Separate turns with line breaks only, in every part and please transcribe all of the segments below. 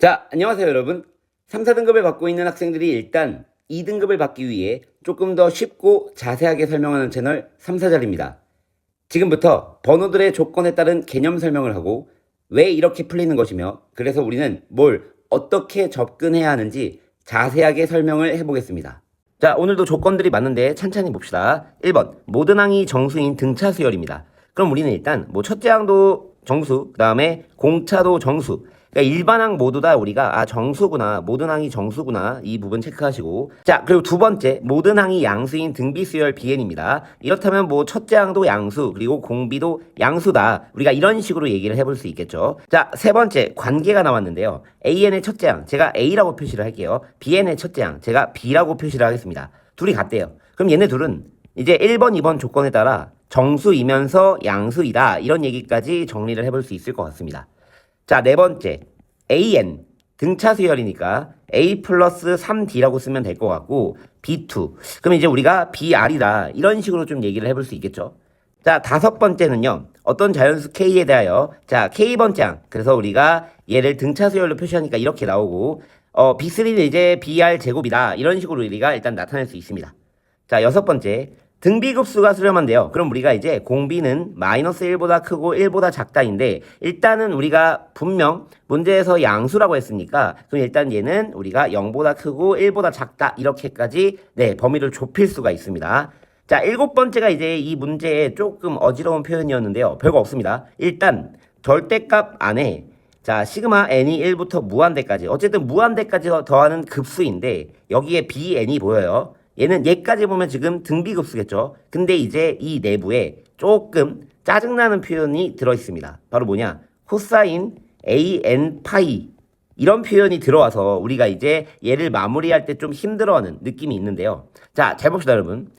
자, 안녕하세요 여러분. 3, 4등급을 받고 있는 학생들이 일단 2등급을 받기 위해 조금 더 쉽고 자세하게 설명하는 채널 3, 4자리입니다. 지금부터 번호들의 조건에 따른 개념 설명을 하고 왜 이렇게 풀리는 것이며 그래서 우리는 뭘 어떻게 접근해야 하는지 자세하게 설명을 해보겠습니다. 자, 오늘도 조건들이 많은데 찬찬히 봅시다. 1번, 모든 항이 정수인 등차 수열입니다. 그럼 우리는 일단 첫째 항도 정수, 그 다음에 공차도 정수. 그러니까 일반항 모두 다 우리가 정수구나, 모든 항이 정수구나 이 부분 체크하시고, 자, 그리고 두 번째 모든 항이 양수인 등비수열 BN입니다. 이렇다면 첫째 항도 양수 그리고 공비도 양수다, 우리가 이런 식으로 얘기를 해볼 수 있겠죠. 자, 세 번째 관계가 나왔는데요. AN의 첫째 항 제가 A라고 표시를 할게요. BN의 첫째 항 제가 B라고 표시를 하겠습니다. 둘이 같대요. 그럼 얘네 둘은 이제 1번, 2번 조건에 따라 정수이면서 양수이다, 이런 얘기까지 정리를 해볼 수 있을 것 같습니다. 자, 네 번째 AN 등차 수열이니까 A 플러스 3D라고 쓰면 될 것 같고, B2 그럼 이제 우리가 BR이다, 이런 식으로 좀 얘기를 해볼 수 있겠죠. 자, 다섯 번째는요, 어떤 자연수 K에 대하여 자 K번째 항, 그래서 우리가 얘를 등차 수열로 표시하니까 이렇게 나오고, B3는 이제 BR 제곱이다, 이런 식으로 우리가 일단 나타낼 수 있습니다. 자, 여섯 번째 등비급수가 수렴한데요. 그럼 우리가 이제 공비는 마이너스 1보다 크고 1보다 작다인데, 일단은 우리가 분명 문제에서 양수라고 했으니까 그럼 일단 얘는 우리가 0보다 크고 1보다 작다, 이렇게까지 범위를 좁힐 수가 있습니다. 자, 일곱 번째가 이제 이 문제에 조금 어지러운 표현이었는데요. 별거 없습니다. 일단 절대값 안에 자 시그마 n이 1부터 무한대까지, 어쨌든 무한대까지 더하는 급수인데 여기에 bn이 보여요. 얘는 얘까지 보면 지금 등비급수겠죠. 근데 이제 이 내부에 조금 짜증나는 표현이 들어있습니다. 바로 뭐냐, 코사인 an 파이, 이런 표현이 들어와서 우리가 이제 얘를 마무리할 때 좀 힘들어하는 느낌이 있는데요. 자, 잘 봅시다 여러분.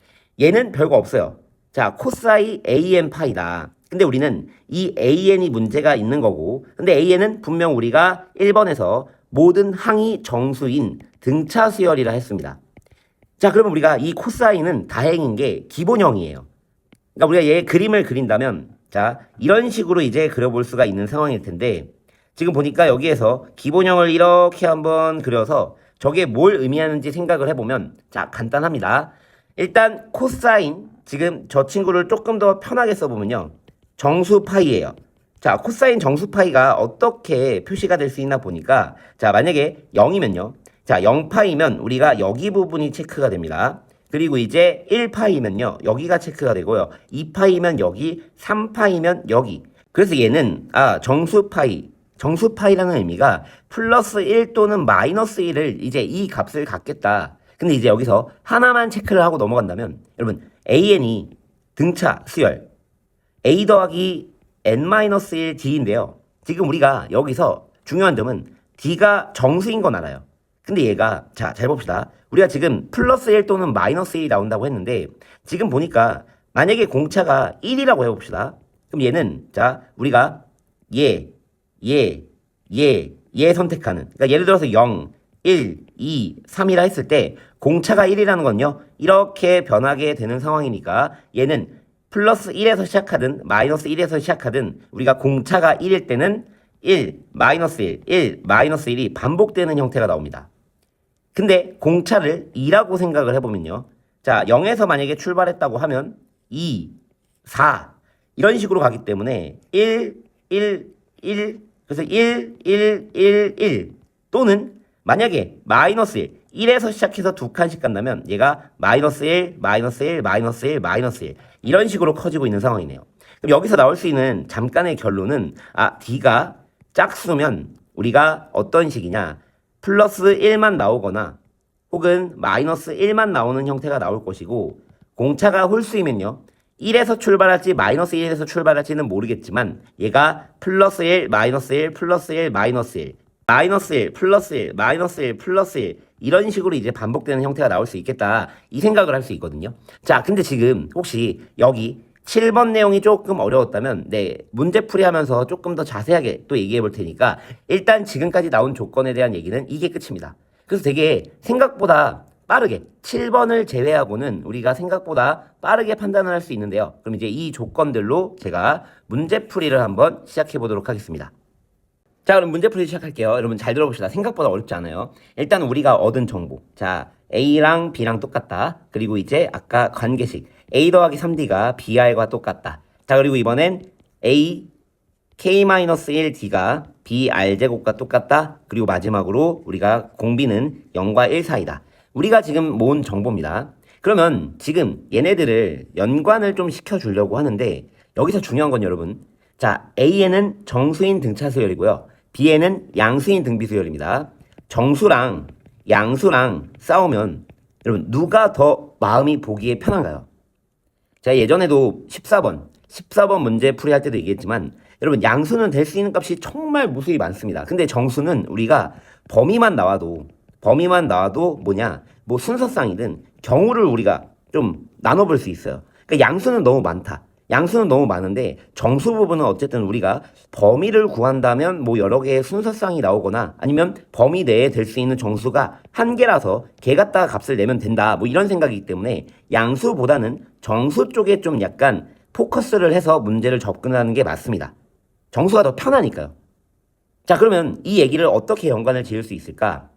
얘는 별거 없어요. 자, 코사인 an 파이다. 근데 우리는 이 an이 문제가 있는 거고, 근데 an은 분명 우리가 1번에서 모든 항이 정수인 등차 수열이라 했습니다. 자, 그러면 우리가 이 코사인은 다행인 게 기본형이에요. 그러니까 우리가 얘 그림을 그린다면 자 이런 식으로 이제 그려볼 수가 있는 상황일 텐데, 지금 보니까 여기에서 기본형을 이렇게 한번 그려서 저게 뭘 의미하는지 생각을 해보면, 자 간단합니다. 일단 코사인, 지금 저 친구를 조금 더 편하게 써보면요, 정수 파이예요. 자, 코사인 정수 파이가 어떻게 표시가 될 수 있나 보니까, 자 만약에 0이면요, 자 0파이면 우리가 여기 부분이 체크가 됩니다. 그리고 이제 1파이면요 여기가 체크가 되고요, 2파이면 여기, 3파이면 여기. 그래서 얘는 정수파이, 정수파이라는 의미가 플러스 1 또는 마이너스 1을 이제 이 값을 갖겠다. 근데 이제 여기서 하나만 체크를 하고 넘어간다면, 여러분 AN이 등차 수열 A 더하기 N-1 D인데요. 지금 우리가 여기서 중요한 점은 D가 정수인 건 알아요. 근데 얘가, 자, 잘 봅시다. 우리가 지금 플러스 1 또는 마이너스 1이 나온다고 했는데, 지금 보니까 만약에 공차가 1이라고 해봅시다. 그럼 얘는, 자, 우리가 얘 선택하는, 그러니까 예를 들어서 0, 1, 2, 3이라 했을 때 공차가 1이라는 건요, 이렇게 변하게 되는 상황이니까 얘는 플러스 1에서 시작하든 마이너스 1에서 시작하든 우리가 공차가 1일 때는 1, 마이너스 1, 1, 마이너스 1이 반복되는 형태가 나옵니다. 근데 공차를 2라고 생각을 해보면요, 자 0에서 만약에 출발했다고 하면 2, 4 이런 식으로 가기 때문에 1, 1, 1, 그래서 1, 1, 1, 1 또는 만약에 마이너스 1, 1에서 시작해서 두 칸씩 간다면 얘가 마이너스 1, 마이너스 1, 마이너스 1, 마이너스 1 이런 식으로 커지고 있는 상황이네요. 그럼 여기서 나올 수 있는 잠깐의 결론은, D가 짝수면 우리가 어떤 식이냐, 플러스 1만 나오거나 혹은 마이너스 1만 나오는 형태가 나올 것이고, 공차가 홀수이면요 1에서 출발할지 마이너스 1에서 출발할지는 모르겠지만 얘가 플러스 1, 마이너스 1, 플러스 1, 마이너스 1, 마이너스 1, 플러스 1, 마이너스 1, 플러스 1 이런 식으로 이제 반복되는 형태가 나올 수 있겠다, 이 생각을 할 수 있거든요. 자, 근데 지금 혹시 여기 7번 내용이 조금 어려웠다면 문제풀이 하면서 조금 더 자세하게 또 얘기해 볼 테니까, 일단 지금까지 나온 조건에 대한 얘기는 이게 끝입니다. 그래서 되게 생각보다 빠르게 7번을 제외하고는 우리가 생각보다 빠르게 판단을 할 수 있는데요. 그럼 이제 이 조건들로 제가 문제풀이를 한번 시작해 보도록 하겠습니다. 자, 그럼 문제풀이 시작할게요. 여러분 잘 들어봅시다. 생각보다 어렵지 않아요. 일단 우리가 얻은 정보. 자, A랑 B랑 똑같다. 그리고 이제 아까 관계식. A 더하기 3D가 BR과 똑같다. 자, 그리고 이번엔 A K-1D가 BR제곱과 똑같다. 그리고 마지막으로 우리가 공비는 0과 1 사이다. 우리가 지금 모은 정보입니다. 그러면 지금 얘네들을 연관을 좀 시켜주려고 하는데 여기서 중요한 건 여러분. 자, A에는 정수인 등차수열이고요. B에는 양수인 등비수열입니다. 정수랑 양수랑 싸우면 여러분 누가 더 마음이 보기에 편한가요? 제가 예전에도 14번 문제 풀이할 때도 얘기했지만 여러분 양수는 될 수 있는 값이 정말 무수히 많습니다. 근데 정수는 우리가 범위만 나와도 뭐냐 뭐 순서상이든 경우를 우리가 좀 나눠볼 수 있어요. 그러니까 양수는 너무 많다. 양수는 너무 많은데 정수 부분은 어쨌든 우리가 범위를 구한다면 뭐 여러 개의 순서상이 나오거나 아니면 범위 내에 될 수 있는 정수가 한 개라서 개 갖다가 값을 내면 된다 뭐 이런 생각이기 때문에 양수보다는 정수 쪽에 좀 약간 포커스를 해서 문제를 접근하는 게 맞습니다. 정수가 더 편하니까요. 자, 그러면 이 얘기를 어떻게 연관을 지을 수 있을까?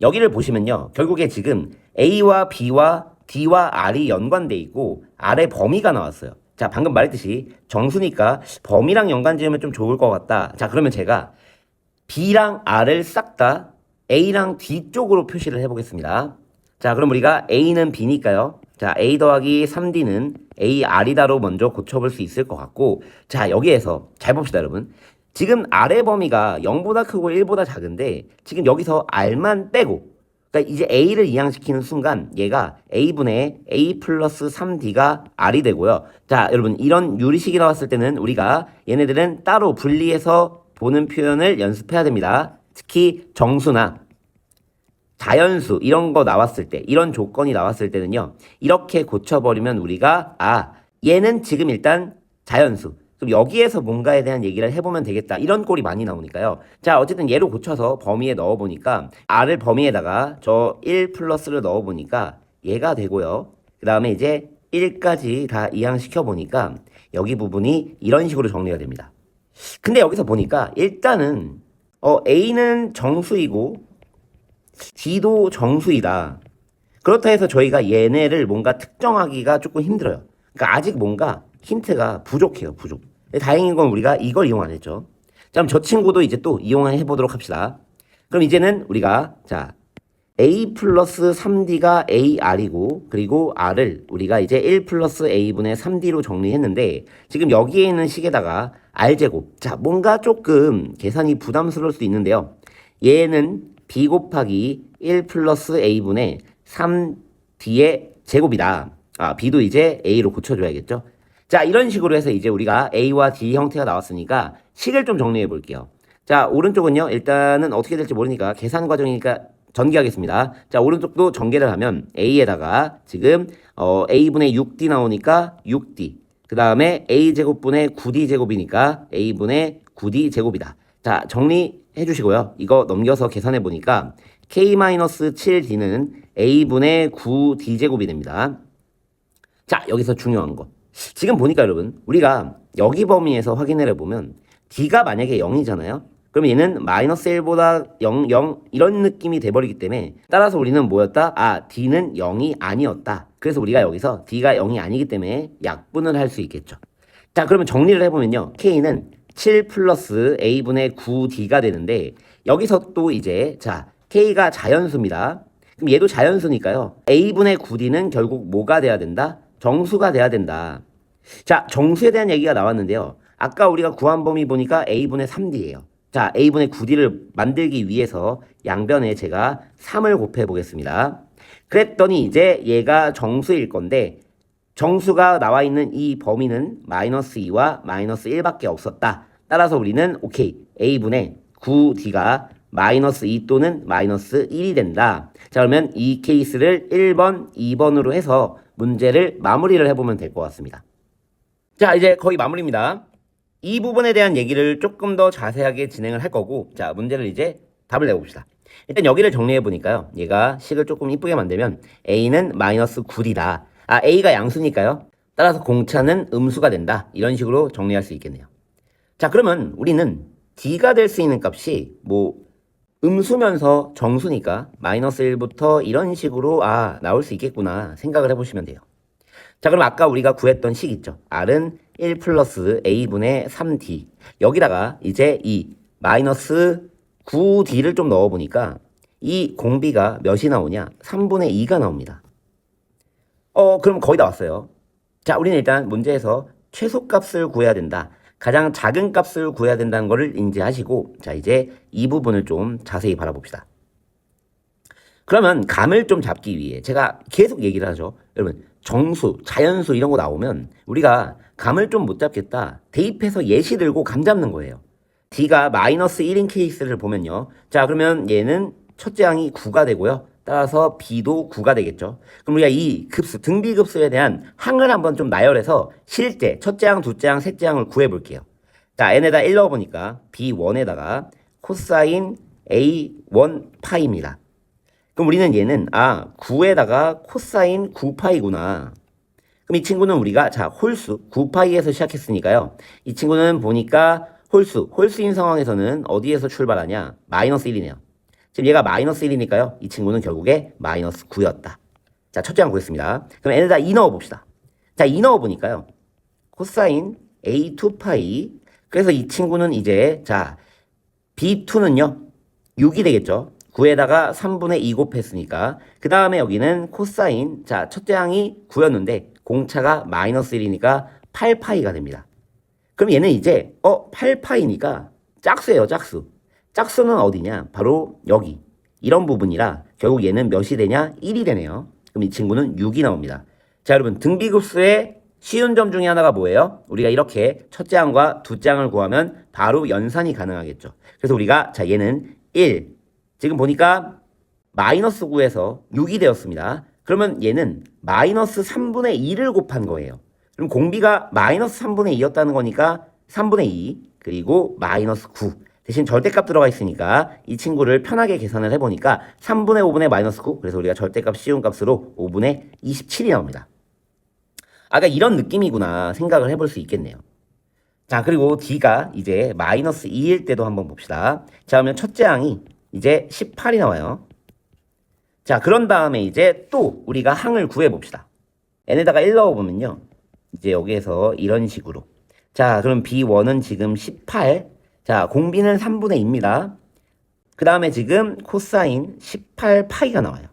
여기를 보시면요. 결국에 지금 A와 B와 D와 R이 연관돼 있고 R의 범위가 나왔어요. 자, 방금 말했듯이 정수니까 범위랑 연관 지으면 좀 좋을 것 같다. 자, 그러면 제가 B랑 R을 싹 다 A랑 D 쪽으로 표시를 해보겠습니다. 자, 그럼 우리가 A는 B니까요. 자, A 더하기 3D는 AR이다로 먼저 고쳐볼 수 있을 것 같고, 자, 여기에서 잘 봅시다, 여러분. 지금 R의 범위가 0보다 크고 1보다 작은데 지금 여기서 R만 빼고 그러니까 이제 A를 이항시키는 순간 얘가 A분의 A 플러스 3D가 R이 되고요. 자, 여러분 이런 유리식이 나왔을 때는 우리가 얘네들은 따로 분리해서 보는 표현을 연습해야 됩니다. 특히 정수나 자연수 이런 거 나왔을 때 이런 조건이 나왔을 때는요. 이렇게 고쳐버리면 우리가 얘는 지금 일단 자연수 그럼 여기에서 뭔가에 대한 얘기를 해보면 되겠다. 이런 꼴이 많이 나오니까요. 자, 어쨌든 얘로 고쳐서 범위에 넣어보니까 R을 범위에다가 저 1 플러스를 넣어보니까 얘가 되고요. 그 다음에 이제 1까지 다 이항시켜보니까 여기 부분이 이런 식으로 정리가 됩니다. 근데 여기서 보니까 일단은 A는 정수이고 D도 정수이다. 그렇다 해서 저희가 얘네를 뭔가 특정하기가 조금 힘들어요. 그러니까 아직 뭔가 힌트가 부족해요, 부족. 다행인 건 우리가 이걸 이용 안 했죠. 자, 그럼 저 친구도 이제 또 이용해 보도록 합시다. 그럼 이제는 우리가, 자, A 플러스 3D가 AR이고, 그리고 R을 우리가 이제 1 플러스 A분의 3D로 정리했는데, 지금 여기에 있는 식에다가 R제곱. 자, 뭔가 조금 계산이 부담스러울 수 있는데요. 얘는 B 곱하기 1 플러스 A분의 3D의 제곱이다. B도 이제 A로 고쳐줘야겠죠. 자, 이런 식으로 해서 이제 우리가 A와 D 형태가 나왔으니까 식을 좀 정리해 볼게요. 자, 오른쪽은요, 일단은 어떻게 될지 모르니까 계산 과정이니까 전개하겠습니다. 자, 오른쪽도 전개를 하면 A에다가 지금 A분의 6D 나오니까 6D. 그 다음에 A제곱분의 9D제곱이니까 A분의 9D제곱이다. 자, 정리해 주시고요. 이거 넘겨서 계산해 보니까 K-7D는 A분의 9D제곱이 됩니다. 자, 여기서 중요한 거. 지금 보니까 여러분 우리가 여기 범위에서 확인을 해보면 D가 만약에 0이잖아요. 그럼 얘는 마이너스 1보다 0 이런 느낌이 돼버리기 때문에 따라서 우리는 뭐였다? D는 0이 아니었다. 그래서 우리가 여기서 D가 0이 아니기 때문에 약분을 할 수 있겠죠. 자, 그러면 정리를 해보면요. K는 7 플러스 A분의 9D가 되는데 여기서 또 이제 자 K가 자연수입니다. 그럼 얘도 자연수니까요. A분의 9D는 결국 뭐가 돼야 된다? 정수가 돼야 된다. 자, 정수에 대한 얘기가 나왔는데요. 아까 우리가 구한 범위 보니까 A분의 3D예요. 자, A분의 9D를 만들기 위해서 양변에 제가 3을 곱해 보겠습니다. 그랬더니 이제 얘가 정수일 건데 정수가 나와 있는 이 범위는 마이너스 2와 마이너스 1밖에 없었다. 따라서 우리는 오케이. A분의 9D가 마이너스 2 또는 마이너스 1이 된다. 자, 그러면 이 케이스를 1번, 2번으로 해서 문제를 마무리를 해보면 될 것 같습니다. 자, 이제 거의 마무리입니다. 이 부분에 대한 얘기를 조금 더 자세하게 진행을 할 거고, 자, 문제를 이제 답을 내봅시다. 일단 여기를 정리해 보니까요. 얘가 식을 조금 이쁘게 만들면 A는 마이너스 9D다. A가 양수니까요. 따라서 공차는 음수가 된다. 이런 식으로 정리할 수 있겠네요. 자, 그러면 우리는 D가 될 수 있는 값이 뭐 음수면서 정수니까 마이너스 1부터 이런 식으로 나올 수 있겠구나 생각을 해보시면 돼요. 자, 그럼 아까 우리가 구했던 식 있죠. R은 1 플러스 A분의 3D. 여기다가 이제 이 마이너스 9D를 좀 넣어보니까 이 공비가 몇이 나오냐? 3분의 2가 나옵니다. 그럼 거의 다 왔어요. 자, 우리는 일단 문제에서 최소값을 구해야 된다. 가장 작은 값을 구해야 된다는 것을 인지하시고, 자, 이제 이 부분을 좀 자세히 바라봅시다. 그러면 감을 좀 잡기 위해 제가 계속 얘기를 하죠. 여러분, 정수, 자연수 이런 거 나오면 우리가 감을 좀 못 잡겠다. 대입해서 예시 들고 감 잡는 거예요. D가 마이너스 1인 케이스를 보면요. 자, 그러면 얘는 첫째 항이 9가 되고요. 따라서 B도 9가 되겠죠. 그럼 우리가 이 급수, 등비급수에 대한 항을 한번 좀 나열해서 실제 첫째 항, 둘째 항, 셋째 항을 구해볼게요. 자, n에다 1 넣어보니까 B1에다가 코사인 A1 파이입니다. 그럼 우리는 얘는 9에다가 코사인 9파이구나. 그럼 이 친구는 우리가 홀수 9파이에서 시작했으니까요. 이 친구는 보니까 홀수인 상황에서는 어디에서 출발하냐? 마이너스 1이네요. 지금 얘가 마이너스 1이니까요. 이 친구는 결국에 마이너스 9였다. 자, 첫째 항 구했습니다. 그럼 n에다 2 넣어봅시다. 자, 2 넣어보니까요. 코사인 A2파이. 그래서 이 친구는 이제 B2는요. 6이 되겠죠. 9에다가 3분의 2 곱했으니까 그 다음에 여기는 코사인 첫째 항이 9였는데 공차가 마이너스 1이니까 8파이가 됩니다. 그럼 얘는 이제 8파이니까 짝수예요. 짝수는 어디냐? 바로 여기 이런 부분이라 결국 얘는 몇이 되냐? 1이 되네요. 그럼 이 친구는 6이 나옵니다. 자, 여러분 등비급수의 쉬운 점 중에 하나가 뭐예요? 우리가 이렇게 첫째 항과 둘째 항을 구하면 바로 연산이 가능하겠죠. 그래서 우리가 얘는 1 지금 보니까 마이너스 9에서 6이 되었습니다. 그러면 얘는 마이너스 3분의 2를 곱한 거예요. 그럼 공비가 마이너스 3분의 2였다는 거니까 3분의 2 그리고 마이너스 9 대신 절대값 들어가 있으니까 이 친구를 편하게 계산을 해보니까 3분의 5분의 마이너스 9 그래서 우리가 절대값 쉬운 값으로 5분의 27이 나옵니다. 아까 이런 느낌이구나 생각을 해볼 수 있겠네요. 자, 그리고 D가 이제 마이너스 2일 때도 한번 봅시다. 자, 그러면 첫째 항이 이제 18이 나와요. 자, 그런 다음에 이제 또 우리가 항을 구해봅시다. n에다가 1 넣어보면요. 이제 여기에서 이런 식으로. 자, 그럼 B1은 지금 18. 자, 공비는 3분의 2입니다. 그 다음에 지금 코사인 18파이가 나와요.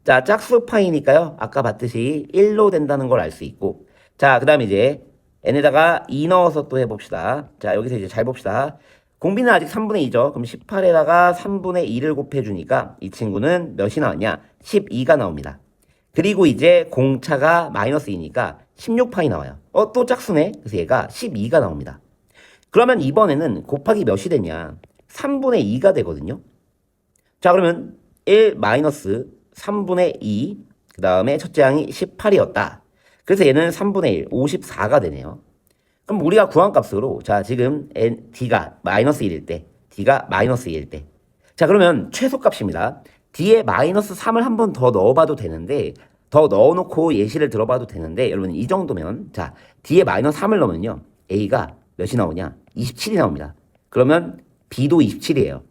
자, 짝수 파이니까요. 아까 봤듯이 1로 된다는 걸 알 수 있고. 자, 그 다음에 이제 n에다가 2 넣어서 또 해봅시다. 자, 여기서 이제 잘 봅시다. 공비는 아직 3분의 2죠. 그럼 18에다가 3분의 2를 곱해주니까 이 친구는 몇이 나왔냐? 12가 나옵니다. 그리고 이제 공차가 마이너스 2니까 16파이 나와요. 또 짝수네. 그래서 얘가 12가 나옵니다. 그러면 이번에는 곱하기 몇이 되냐? 3분의 2가 되거든요. 자, 그러면 1 마이너스 3분의 2, 그 다음에 첫째 항이 18이었다. 그래서 얘는 3분의 1, 54가 되네요. 그럼 우리가 구한 값으로 지금 D가 마이너스 1일 때, D가 마이너스 2일 때. 자, 그러면 최소값입니다. D에 마이너스 3을 한 번 더 넣어봐도 되는데 더 넣어놓고 예시를 들어봐도 되는데 여러분 이 정도면 D에 마이너스 3을 넣으면요. A가 몇이 나오냐? 27이 나옵니다. 그러면 B도 27이에요.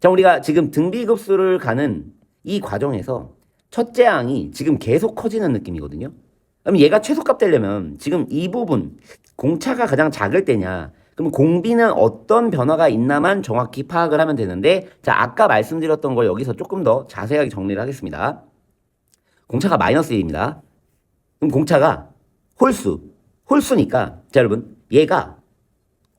자, 우리가 지금 등비급수를 가는 이 과정에서 첫째 항이 지금 계속 커지는 느낌이거든요. 그럼 얘가 최소값 되려면 지금 이 부분 공차가 가장 작을 때냐 그럼 공비는 어떤 변화가 있나만 정확히 파악을 하면 되는데 아까 말씀드렸던 걸 여기서 조금 더 자세하게 정리를 하겠습니다. 공차가 마이너스 1입니다. 그럼 공차가 홀수니까 여러분 얘가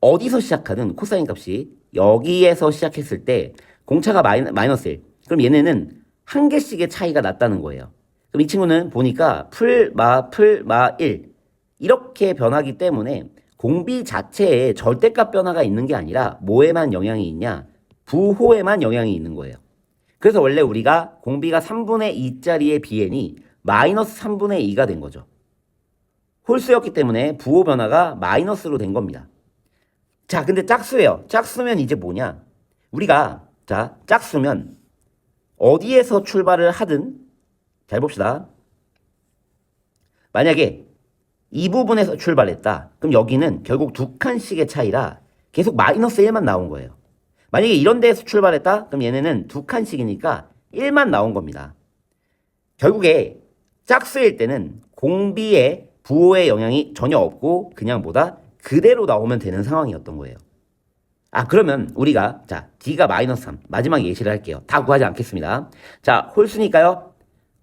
어디서 시작하든 코사인 값이 여기에서 시작했을 때 공차가 마이너스 1 그럼 얘네는 한 개씩의 차이가 났다는 거예요. 그럼 이 친구는 보니까 풀마 1 이렇게 변하기 때문에 공비 자체에 절대값 변화가 있는 게 아니라 뭐에만 영향이 있냐? 부호에만 영향이 있는 거예요. 그래서 원래 우리가 공비가 3분의 2짜리의 BN이 마이너스 3분의 2가 된 거죠. 홀수였기 때문에 부호 변화가 마이너스로 된 겁니다. 자, 근데 짝수예요. 짝수면 이제 뭐냐? 우리가 짝수면 어디에서 출발을 하든 잘 봅시다. 만약에 이 부분에서 출발했다. 그럼 여기는 결국 두 칸씩의 차이라 계속 마이너스 1만 나온 거예요. 만약에 이런 데에서 출발했다? 그럼 얘네는 두 칸씩이니까 1만 나온 겁니다. 결국에 짝수일 때는 공비에 부호의 영향이 전혀 없고 그냥 뭐다? 그대로 나오면 되는 상황이었던 거예요. 그러면 우리가 D가 -3 마지막 예시를 할게요. 다 구하지 않겠습니다. 홀수니까요.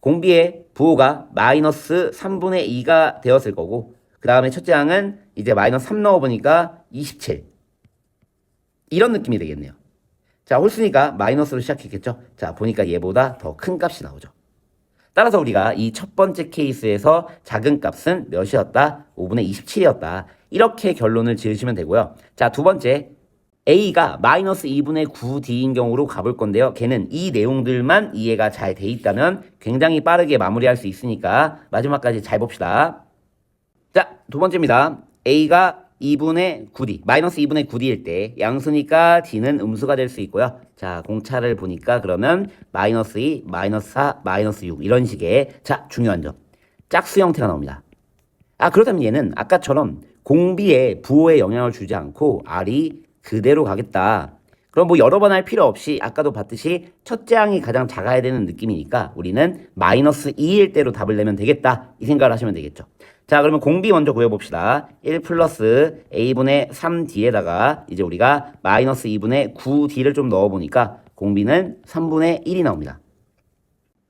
공비의 부호가 -3분의 2가 되었을 거고 그 다음에 첫째 항은 이제 -3 넣어보니까 27 이런 느낌이 되겠네요. 홀수니까 마이너스로 시작했겠죠. 보니까 얘보다 더 큰 값이 나오죠. 따라서 우리가 이 첫 번째 케이스에서 작은 값은 몇이었다? 5분의 27이었다. 이렇게 결론을 지으시면 되고요. 두 번째 A가 -2분의 9D인 경우로 가볼 건데요. 걔는 이 내용들만 이해가 잘 돼 있다면 굉장히 빠르게 마무리할 수 있으니까 마지막까지 잘 봅시다. 두 번째입니다. A가 2분의 9D, -2분의 9D일 때 양수니까 D는 음수가 될 수 있고요. 공차를 보니까 그러면 -2, -4, -6 이런 식의 중요한 점. 짝수 형태가 나옵니다. 그렇다면 얘는 아까처럼 공비에 부호에 영향을 주지 않고 R이 그대로 가겠다. 그럼 뭐 여러 번 할 필요 없이 아까도 봤듯이 첫째 항이 가장 작아야 되는 느낌이니까 우리는 -2일 때로 답을 내면 되겠다. 이 생각을 하시면 되겠죠. 그러면 공비 먼저 구해봅시다. 1 플러스 A분의 3D에다가 이제 우리가 -2분의 9D를 좀 넣어보니까 공비는 3분의 1이 나옵니다.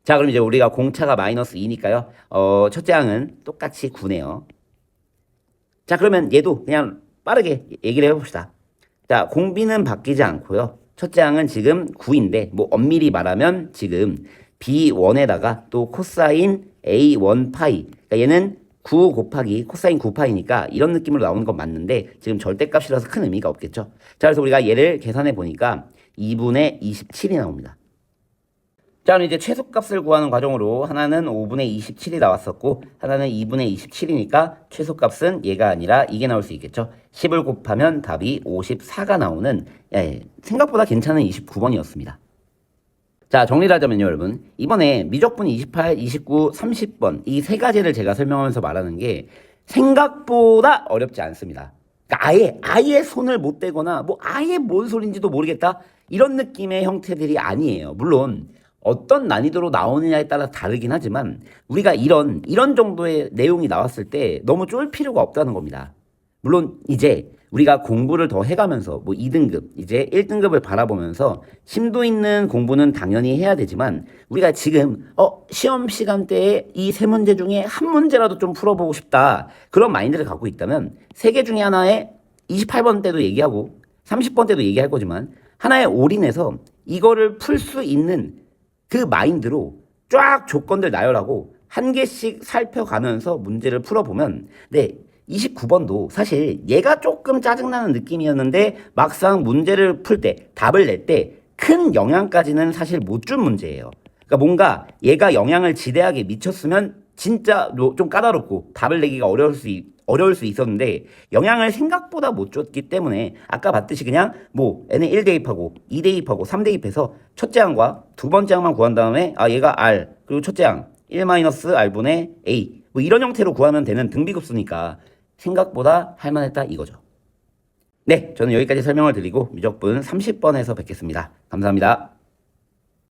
그럼 이제 우리가 공차가 -2니까요. 첫째 항은 똑같이 9네요. 그러면 얘도 그냥 빠르게 얘기를 해봅시다. 공비는 바뀌지 않고요. 첫째 항은 지금 9인데 뭐 엄밀히 말하면 지금 B1에다가 또 코사인 A1 파이 그러니까 얘는 9 곱하기 코사인 9파이니까 이런 느낌으로 나오는 건 맞는데 지금 절대값이라서 큰 의미가 없겠죠. 그래서 우리가 얘를 계산해 보니까 2분의 27이 나옵니다. 그럼 이제 최소값을 구하는 과정으로 하나는 5분의 27이 나왔었고 하나는 2분의 27이니까 최소값은 얘가 아니라 이게 나올 수 있겠죠. 10을 곱하면 답이 54가 나오는 생각보다 괜찮은 29번이었습니다. 정리를 하자면요, 여러분. 이번에 미적분 28, 29, 30번 이 세 가지를 제가 설명하면서 말하는 게 생각보다 어렵지 않습니다. 그러니까 아예 손을 못 대거나 뭐 아예 뭔 소린지도 모르겠다 이런 느낌의 형태들이 아니에요. 물론 어떤 난이도로 나오느냐에 따라 다르긴 하지만 우리가 이런 정도의 내용이 나왔을 때 너무 쫄 필요가 없다는 겁니다. 물론 이제 우리가 공부를 더 해가면서 뭐 2등급, 이제 1등급을 바라보면서 심도 있는 공부는 당연히 해야 되지만 우리가 지금 시험 시간대에 이 세 문제 중에 한 문제라도 좀 풀어보고 싶다. 그런 마인드를 갖고 있다면 세 개 중에 하나에 28번 때도 얘기하고 30번 때도 얘기할 거지만 하나에 올인해서 이거를 풀 수 있는 그 마인드로 쫙 조건들 나열하고 한 개씩 살펴가면서 문제를 풀어보면 29번도 사실 얘가 조금 짜증나는 느낌이었는데 막상 문제를 풀 때 답을 낼 때 큰 영향까지는 사실 못 준 문제예요. 그러니까 뭔가 얘가 영향을 지대하게 미쳤으면 진짜 좀 까다롭고 답을 내기가 어려울 수 있었는데 영향을 생각보다 못 줬기 때문에 아까 봤듯이 그냥 뭐 n에 1 대입하고 2 대입하고 3 대입해서 첫째 항과 두 번째 항만 구한 다음에 얘가 R 그리고 첫째 항 1-R분의 A 뭐 이런 형태로 구하면 되는 등비급수니까 생각보다 할만했다 이거죠. 저는 여기까지 설명을 드리고 미적분 30번에서 뵙겠습니다. 감사합니다.